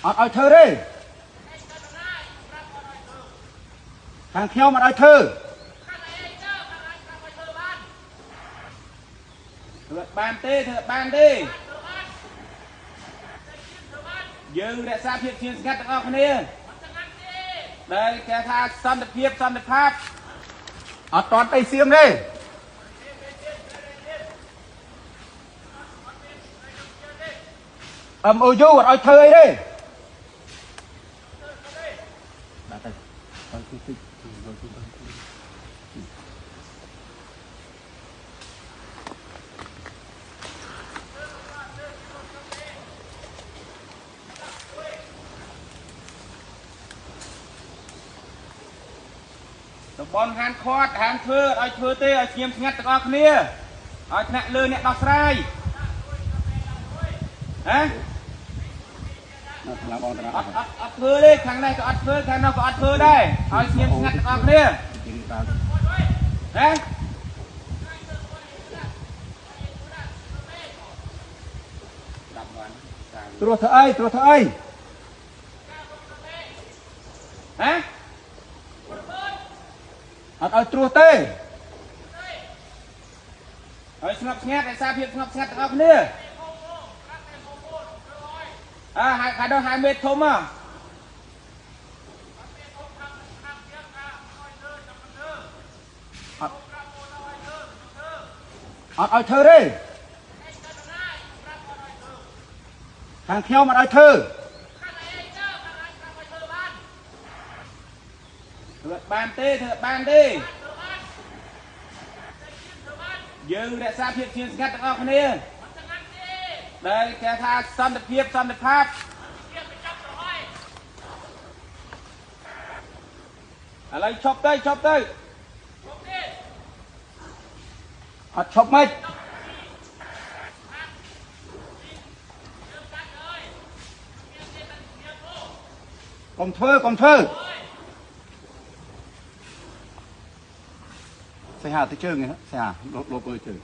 ឲ្យធ្វើទេខាងខ្ញុំអត់ឲ្យធ្វើធ្វើបានទេយើងរក្សាភាពស្ងៀមស្ងាត់ទាំងអស់គ្នាដែលគេថាសន្តិភាពសន្តិភាពអត់តន់ទៅសៀមទេMOU អត់ឲ្យធ្វើអីទេបាទទៅតំបន់ហានខាត់ហានធ្វើឲ្យធ្វើទេឲ្យស្ងៀមស្ងាត់ទាំងអស់គ្នាឲ្យថ្នាក់លើអ្នកដោះស្រាយហ៎អត់ធ្វើទេខាងនេះក៏អត់ធ្វើខាងនោះក៏អត់ធ្វើដែរឲ្យស្ងៀមស្ងាត់ទាំងអស់គ្នាហ៎ត្រួសធ្វើអីហ៎អត់ឲ្យត្រួសទេឲ្យស្ងប់ស្ងាត់រក្សាភាពស្ងប់ស្ងាត់ទាំងអស់គ្នាហៅដល់ហៅមេធំអត់ឲ្យធ្វើទេខាងខ្ញុំអត់ឲ្យធ្វើបានទេយើងរក្សាភាពស្ងៀមស្ងាត់ទាំងអស់គ្នាដែលគេថាសន្តិភាពសន្តិភាពឥឡូវឈប់ទៅអត់ឈប់មិនកុំធ្វើសេហាទៅជើងហ៎សេហាលោកមើលជើង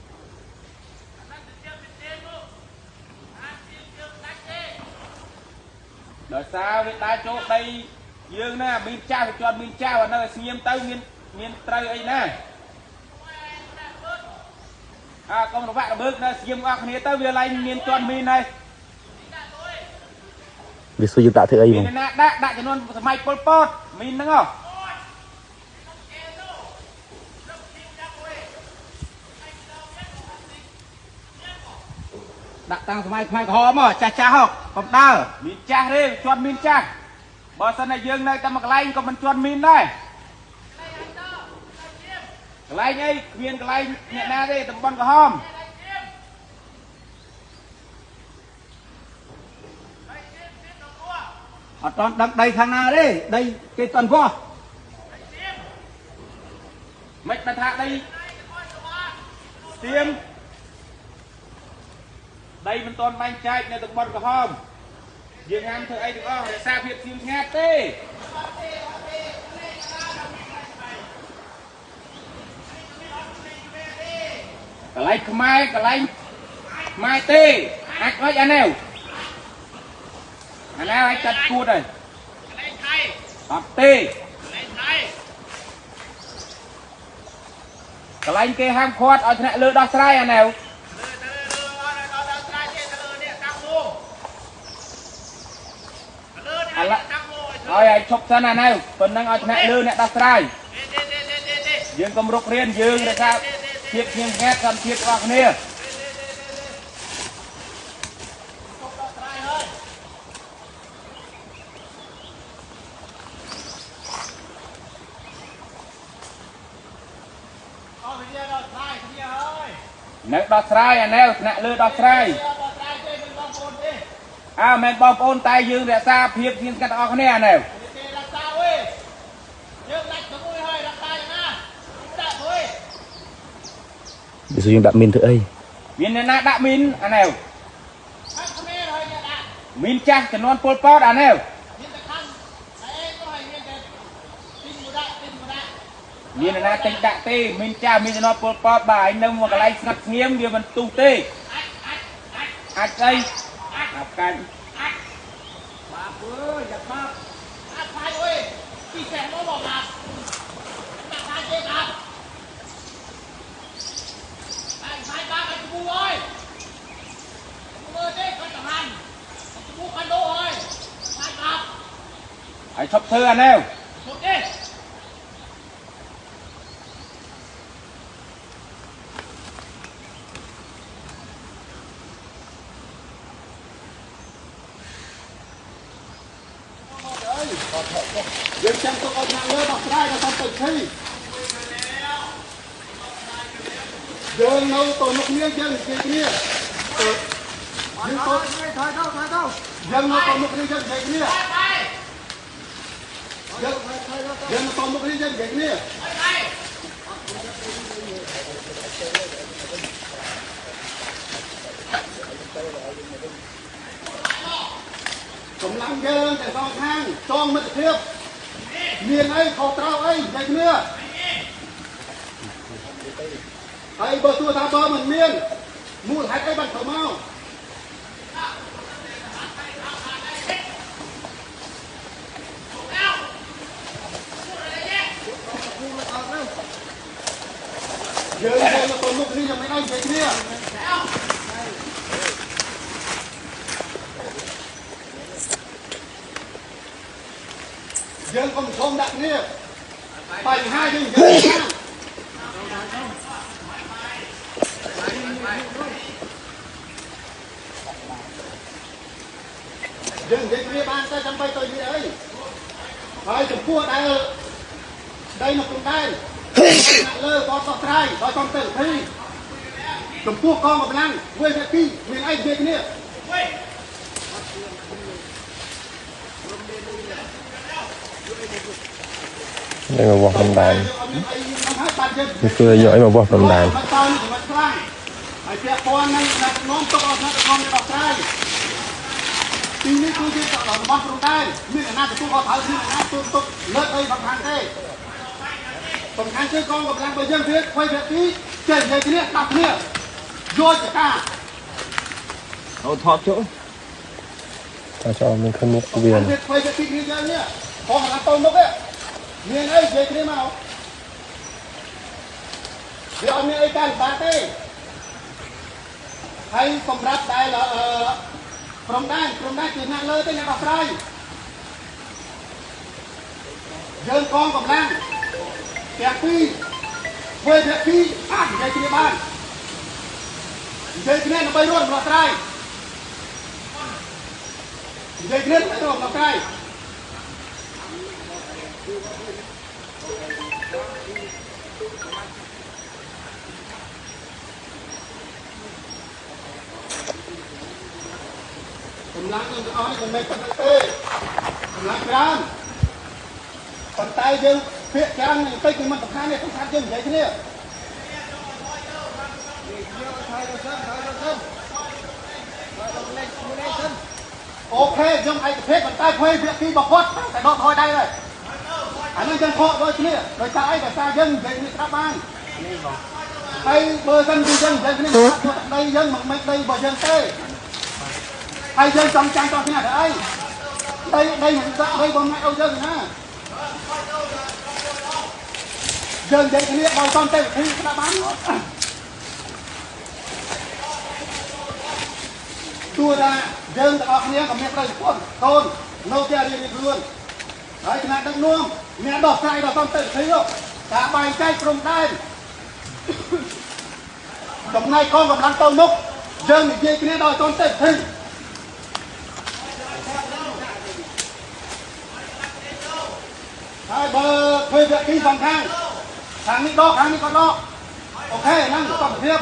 ដោយសារវាដើរចូលដីយើងណាមានចាស់វាជាប់មានចាស់នៅស្ងៀមទៅមានត្រូវអីណាកុំរវាក់រវើកនៅស្ងៀមអស់គ្នាទៅវាឡើងមានជាន់មីនហើយវាសួរយើងដាក់ធ្វើអីបងមានណាដាក់ចំនួនសម័យប៉ុលពតមីនហ្នឹងហ៎ដាក់តាំងសម័យខ្មែរក្រហមចាស់ហ៎កុំដើរមានចាស់ទេជាន់មានចាស់បើសិនតែយើងនៅតែមួយកន្លែងក៏មិនជាន់មានដែរកន្លែងអីគ្មានកន្លែងអ្នកណាទេតំបន់ក្រហមអត់តន់ដឹកដីខាងណាទេដីគេតន់ពោះមិនបើថាដីស្ទៀមដីមិនតន់បែងចែកនៅតំបន់ក្រហមយើងហាមធ្វើអីទាំងអស់រក្សាភាពស្ងៀមស្ងាត់ទេកន្លែងខ្មែរទេអាចអុចអាណែវឲ្យចាត់គួតហើយកន្លែងថៃអត់ទេកន្លែងគេហាមឃាត់ឲ្យថ្នាក់លើដោះស្រាយអាណែវឲ្យឈប់សិនអាណែវប៉ុណ្ណឹងឲ្យថ្នាក់លើអ្នកដោះស្រាយយើងកុំរុករៀនយើងរក្សាភាពស្ងៀមស្ងាត់សន្តិភាពរបស់គ្នានៅដោះស្រាយអាណែវថ្នាក់លើដោះស្រាយមែនបងប្អូនតែយើងរក្សាភាពស្ងៀមស្ងាត់ទាំងអស់គ្នាអាណែវវាសួរយើងដាក់មីនធ្វើអីមានអ្នកណាដាក់មីនអាណែវមីនចាស់ចំនួនពលពតអាណែវមានអ្នកណាទិញដាក់ទេមីនចាស់មានចំនួនពលពតបាទឯងនៅមកកន្លែងស្ងាត់ស្ងៀមវាមិនទុះទេអាចអីអាប់កាច់ อยากมาไปเว้ยพี่แสงมาบอกมามาทานเจ๊ครับไปไปจูเว้ยจูเจ๊กันกับมันจูกันโดเว้ยไปครับไอ้ชอบเธอแนวหมดเอ๊ะយើងចាំទុកឲ្យខាងលើដោះស្រាយដល់តាមទៅទីយើងនៅទៅមុខនេះយើងនិយាយគ្នាយើងទៅយើងនៅទៅមុខនេះយើងនិយាយគ្នាយើងទៅមុខនេះយើងនិយាយគ្នាកម្លាំងយើងតែសងខាងចងមិត្តភាពមានអីខុសត្រូវអីនិយាយគ្នាហើយបើទោះថាបើមិនមានមូលហេតុអីបានធ្វើមកយើងទៅមុខនេះยังไม่ได้និយាយគ្នាយើងកុំឈុំដាក់គ្នាបញ្ហាយើងនិយាយថាយើងនិយាយគ្នាបានតែចាំបីទៅនិយាយអីហើយចំពោះដែលដីនៅក្នុងដែនលើក៏ដោះស្រាយដោយសន្តិភាពចំពោះកងកម្លាំងវាភាគីមានអីនិយាយគ្នាđây mà vọt trong đàn thì xưa giỏi mà vọt trong đànទីនេះគឺជារបស់ព្រំដែនមានអាណាទទួលខុសត្រូវមានអាណាទុកលើកអីសំខាន់ទេសំខាន់គឺកងកម្លាំងរបស់យើងវាធ្វើវាទីចេះនិយាយគ្នាដាប់គ្នាយកចការអូថតចូលcho mình không một viên ធ្វើវាទីគ្នាយើងនេះផងអាតូមុខទេមានអីនិយាយគ្នាមកវាអត់មានអីកាន់បានទេហើយសម្រាប់ដែលព្រំដែនជាអ្នកលើទេអ្នកដោះស្រាយយើងកងកម្លាំងទាំងពីរធ្វើភាគីអាចនិយាយគ្នាបាននិយាយគ្នាដើម្បីរត់ដោះស្រាយនិយាយគ្នាដើម្បីរត់ដោះស្រាយកម្លាំងយើងអស់នេះមិនមែនប៉ុណ្ណឹងទេកម្លាំងច្រើនប៉ុន្តែយើងភាគច្រើននឹងតិចគឺមិនសំខាន់ទេសំខាន់យើងនិយាយគ្នាអូខេខ្ញុំឯកភាពប៉ុន្តែធ្វើភាគីបំផុតតែដកថយដែរហើយអានេះយើងខកដូចគ្នាដោយសារអីដោយសារយើងនិយាយគ្នាស្ដាប់បានហើយបើសិនជាយើងនិយាយគ្នាដីយើងមិនមែនដីរបស់យើងទេហើយយើងចង់ចាំតោះគ្នាទៅអីដីមិនដាក់ដីបងម៉ែអូយើងណាយើងនិយាយគ្នាដោយសន្តិភាពស្ដាប់បានទោះថាយើងទាំងអស់គ្នាក៏មានប្រតិពលកូននៅតែរៀនខ្លួនហើយគណៈដឹកនាំអ្នកដោះស្រាយដោយសន្តិភាពការបែងចែកព្រំដែនចំណែកកងកម្លាំងទៅមុខយើងនិយាយគ្នាដោយសន្តិភាពហើយបើធ្វើភាគីសងខាងនេះដកខាងនេះក៏ដកអូខេហ្នឹងសុខភាព